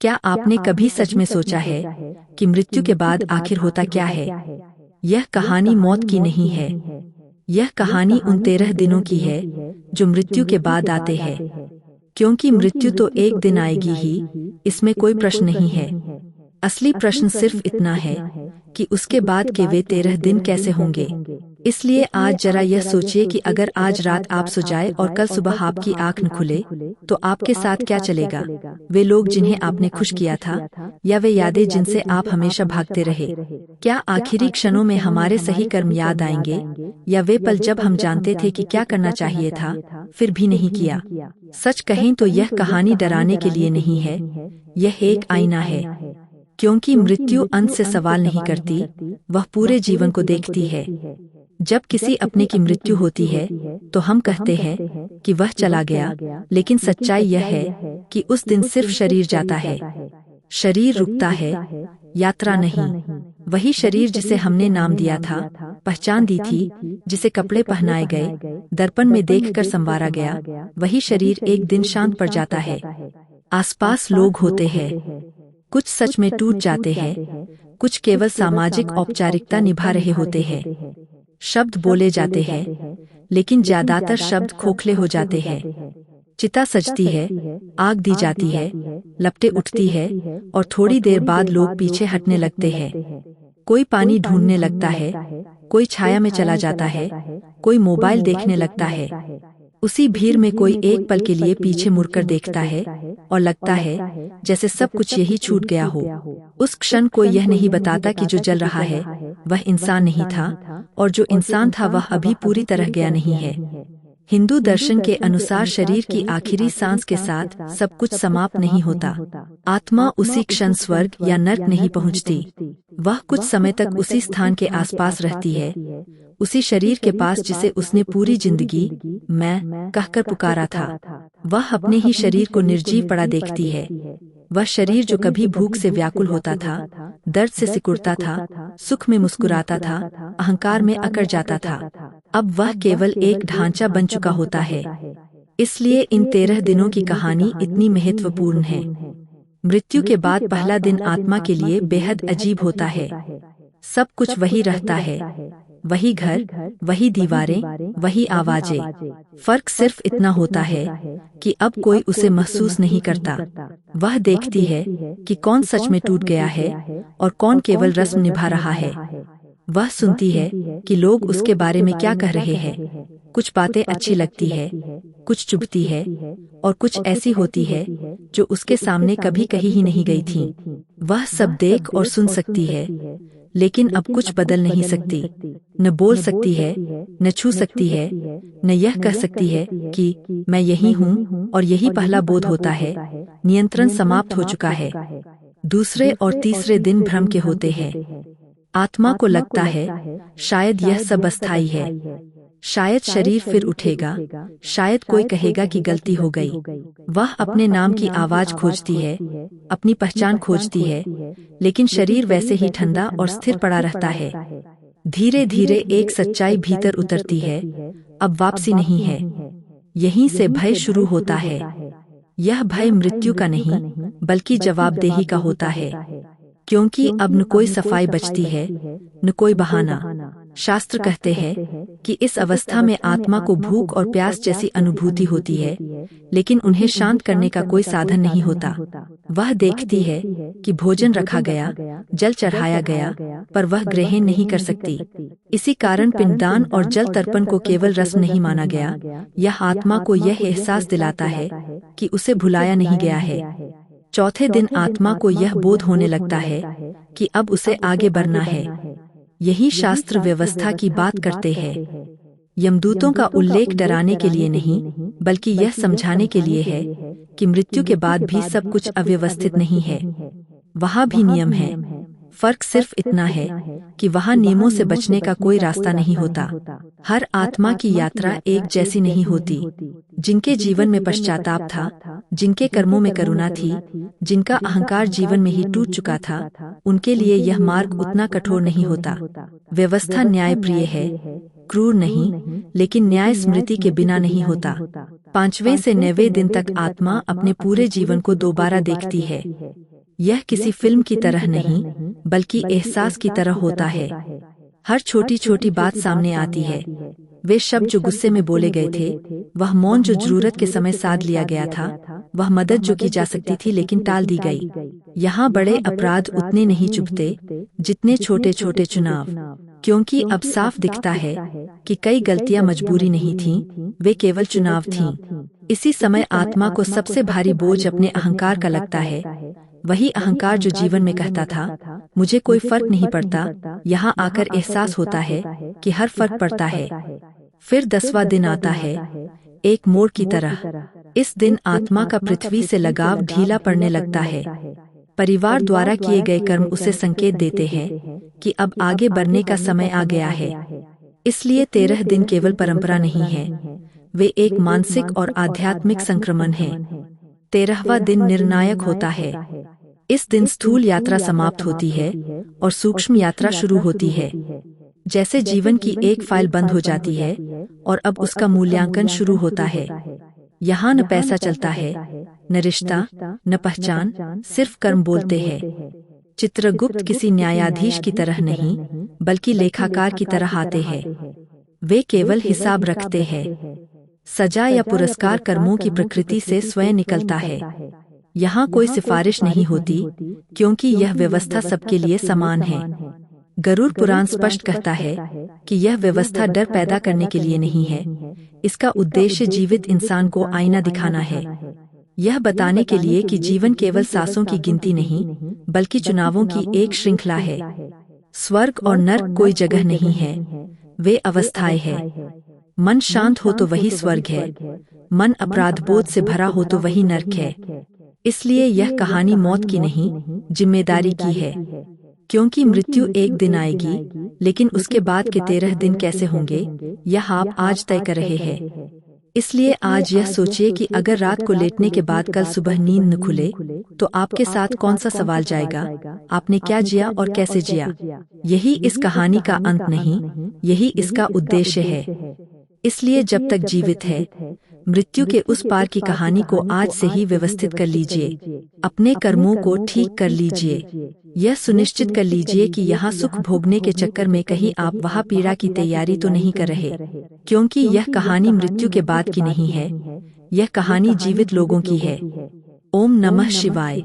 क्या आपने कभी सच में सोचा है कि मृत्यु के बाद आखिर होता क्या है? यह कहानी मौत की नहीं है। यह कहानी उन 13 दिनों की है जो मृत्यु के बाद आते हैं। क्योंकि मृत्यु तो एक दिन आएगी ही, इसमें कोई प्रश्न नहीं है। असली प्रश्न सिर्फ इतना है कि उसके बाद के वे 13 दिन कैसे होंगे। इसलिए आज जरा यह सोचिए कि अगर आज रात आप सो जाए और कल सुबह आपकी आंख न खुले, तो आपके साथ क्या चलेगा? वे लोग जिन्हें आपने खुश किया था, या वे यादें जिनसे आप हमेशा भागते रहे? क्या आखिरी क्षणों में हमारे सही कर्म याद आएंगे, या वे पल जब हम जानते थे कि क्या करना चाहिए था, फिर भी नहीं किया? सच कहें तो यह कहानी डराने के लिए नहीं है, यह एक आईना है। क्योंकि मृत्यु अंत से सवाल नहीं करती, वह पूरे जीवन को देखती है। जब किसी अपने की मृत्यु होती है तो हम कहते हैं कि वह चला गया, लेकिन सच्चाई यह है कि उस दिन सिर्फ शरीर जाता है। शरीर रुकता है, यात्रा नहीं। वही शरीर जिसे हमने नाम दिया था, पहचान दी थी, जिसे कपड़े पहनाए गए, दर्पण में देखकर संवारा गया, वही शरीर एक दिन शांत पड़ जाता है। आसपास लोग होते हैं, कुछ सच में टूट जाते हैं, कुछ केवल सामाजिक औपचारिकता निभा रहे होते हैं। शब्द बोले जाते हैं, लेकिन ज्यादातर शब्द खोखले हो जाते हैं। चिता सजती है, आग दी जाती है, लपटें उठती है, और थोड़ी देर बाद लोग पीछे हटने लगते हैं। कोई पानी ढूंढने लगता है, कोई छाया में चला जाता है, कोई मोबाइल देखने लगता है। उसी भीड़ में कोई एक पल के लिए पीछे मुड़कर देखता है और लगता है जैसे सब कुछ यही छूट गया हो। उस क्षण कोई यह नहीं बताता कि जो जल रहा है वह इंसान नहीं था, और जो इंसान था वह अभी पूरी तरह गया नहीं है। हिंदू दर्शन के अनुसार शरीर की आखिरी सांस के साथ सब कुछ समाप्त नहीं होता। आत्मा उसी क्षण स्वर्ग या नर्क नहीं पहुंचती। वह कुछ समय तक उसी स्थान के आसपास रहती है, उसी शरीर के पास जिसे उसने पूरी जिंदगी मैं कहकर पुकारा था। वह अपने ही शरीर को निर्जीव पड़ा देखती है। वह शरीर जो कभी भूख से व्याकुल होता था, दर्द से सिकुड़ता था, सुख में मुस्कुराता था, अहंकार में अकड़ जाता था, अब वह केवल एक ढांचा बन चुका होता है। इसलिए इन 13 दिनों की कहानी इतनी महत्वपूर्ण है। मृत्यु के बाद पहला दिन आत्मा के लिए बेहद अजीब होता है। सब कुछ वही रहता है, वही घर, वही दीवारें, वही आवाजें। फर्क सिर्फ इतना होता है कि अब कोई उसे महसूस नहीं करता। वह देखती है कि कौन सच में टूट गया है और कौन केवल रस्म निभा रहा है। वह सुनती है कि लोग उसके बारे में क्या कह रहे हैं। कुछ बातें अच्छी लगती है, कुछ चुभती है, और कुछ ऐसी होती है जो उसके सामने कभी कही ही नहीं गई थीं। वह सब देख और सुन सकती है, लेकिन अब कुछ बदल नहीं सकती। न बोल सकती है, न छू सकती है, न यह कह सकती है कि मैं यही हूँ, और यही पहला बोध होता है। नियंत्रण समाप्त हो चुका है। दूसरे और तीसरे दिन भ्रम के होते हैं। आत्मा को लगता है शायद यह सब अस्थायी है, शायद शरीर फिर उठेगा, शायद कोई कहेगा कि गलती हो गई। वह अपने नाम की आवाज खोजती है, अपनी पहचान खोजती है, लेकिन शरीर वैसे ही ठंडा और स्थिर पड़ा रहता है। धीरे धीरे एक सच्चाई भीतर उतरती है, अब वापसी नहीं है। यहीं से भय शुरू होता है। यह भय मृत्यु का नहीं, बल्कि जवाबदेही का होता है। क्योंकि अब न कोई सफाई बचती है, न कोई बहाना। शास्त्र कहते हैं कि इस अवस्था में आत्मा को भूख और प्यास जैसी अनुभूति होती है, लेकिन उन्हें शांत करने का कोई साधन नहीं होता। वह देखती है कि भोजन रखा गया, जल चढ़ाया गया, पर वह ग्रहण नहीं कर सकती। इसी कारण पिंडदान और जल तर्पण को केवल रस्म नहीं माना गया। यह आत्मा को यह एहसास दिलाता है कि उसे भुलाया नहीं गया है। चौथे दिन आत्मा को यह बोध होने लगता है कि अब उसे आगे बढ़ना है। यही शास्त्र व्यवस्था की बात करते हैं। यमदूतों का उल्लेख डराने के लिए नहीं, बल्कि यह समझाने के लिए है कि मृत्यु के बाद भी सब कुछ अव्यवस्थित नहीं है। वहाँ भी नियम है। फर्क सिर्फ इतना है कि वहाँ नियमों से बचने का कोई रास्ता नहीं होता। हर आत्मा की यात्रा एक जैसी नहीं होती। जिनके जीवन में पश्चाताप था, जिनके कर्मों में करुणा थी, जिनका अहंकार जीवन में ही टूट चुका था, उनके लिए यह मार्ग उतना कठोर नहीं होता। व्यवस्था न्यायप्रिय है, क्रूर नहीं, लेकिन न्याय स्मृति के बिना नहीं होता। 5वें से 9वें दिन तक आत्मा अपने पूरे जीवन को दोबारा देखती है। यह किसी फिल्म की तरह नहीं, बल्कि एहसास की तरह होता है। हर छोटी छोटी बात सामने आती है। वे शब्द जो गुस्से में बोले गए थे, वह मौन जो जरूरत के समय साध लिया गया था, वह मदद जो की जा सकती थी लेकिन टाल दी गई। यहाँ बड़े अपराध उतने नहीं चुभते जितने छोटे छोटे चुनाव, क्योंकि अब साफ दिखता है कि कई गलतियां मजबूरी नहीं थीं, वे केवल चुनाव थीं। इसी समय आत्मा को सबसे भारी बोझ अपने अहंकार का लगता है। वही अहंकार जो जीवन में कहता था, मुझे कोई फर्क नहीं पड़ता, यहाँ आकर एहसास होता है कि हर फर्क पड़ता है। फिर 10वां दिन आता है, एक मोड़ की तरह। इस दिन आत्मा का पृथ्वी से लगाव ढीला पड़ने लगता है। परिवार द्वारा किए गए कर्म उसे संकेत देते हैं कि अब आगे बढ़ने का समय आ गया है। इसलिए 13 दिन केवल परंपरा नहीं है, वे एक मानसिक और आध्यात्मिक संक्रमण है। 13वां दिन निर्णायक होता है। इस दिन स्थूल यात्रा समाप्त होती है और सूक्ष्म यात्रा शुरू होती है। जैसे जीवन की एक फाइल बंद हो जाती है और अब उसका मूल्यांकन शुरू होता है। यहाँ न पैसा चलता है, न रिश्ता, न पहचान, सिर्फ कर्म बोलते हैं। चित्रगुप्त किसी न्यायाधीश की तरह नहीं, बल्कि लेखाकार की तरह आते हैं। वे केवल हिसाब रखते हैं। सजा या पुरस्कार कर्मों की प्रकृति से स्वयं निकलता है। यहाँ कोई सिफारिश नहीं होती, क्योंकि यह व्यवस्था सबके लिए समान है। गरुड़ पुराण स्पष्ट कहता है कि यह व्यवस्था डर पैदा करने के लिए नहीं है, इसका उद्देश्य जीवित इंसान को आईना दिखाना है। यह बताने के लिए कि जीवन केवल सांसों की गिनती नहीं, बल्कि चुनावों की एक श्रृंखला है। स्वर्ग और नर्क कोई जगह नहीं है, वे अवस्थाएं हैं। मन शांत हो तो वही स्वर्ग है, मन अपराधबोध से भरा हो तो वही नर्क है। इसलिए यह कहानी मौत की नहीं, जिम्मेदारी की है। क्योंकि मृत्यु एक दिन आएगी, लेकिन उसके बाद के 13 दिन कैसे होंगे, यह आप आज तय कर रहे हैं। इसलिए आज यह सोचिए कि अगर रात को लेटने के बाद कल सुबह नींद न खुले, तो आपके साथ कौन सा सवाल जाएगा, आपने क्या जिया और कैसे जिया। यही इस कहानी का अंत नहीं, यही इसका उद्देश्य है। इसलिए जब तक जीवित है, मृत्यु के उस पार की कहानी को आज से ही व्यवस्थित कर लीजिए। अपने कर्मों को ठीक कर लीजिए। यह सुनिश्चित कर लीजिए कि यहाँ सुख भोगने के चक्कर में कहीं आप वहाँ पीड़ा की तैयारी तो नहीं कर रहे, क्योंकि यह कहानी मृत्यु के बाद की नहीं है, यह कहानी जीवित लोगों की है। ओम नमः शिवाय।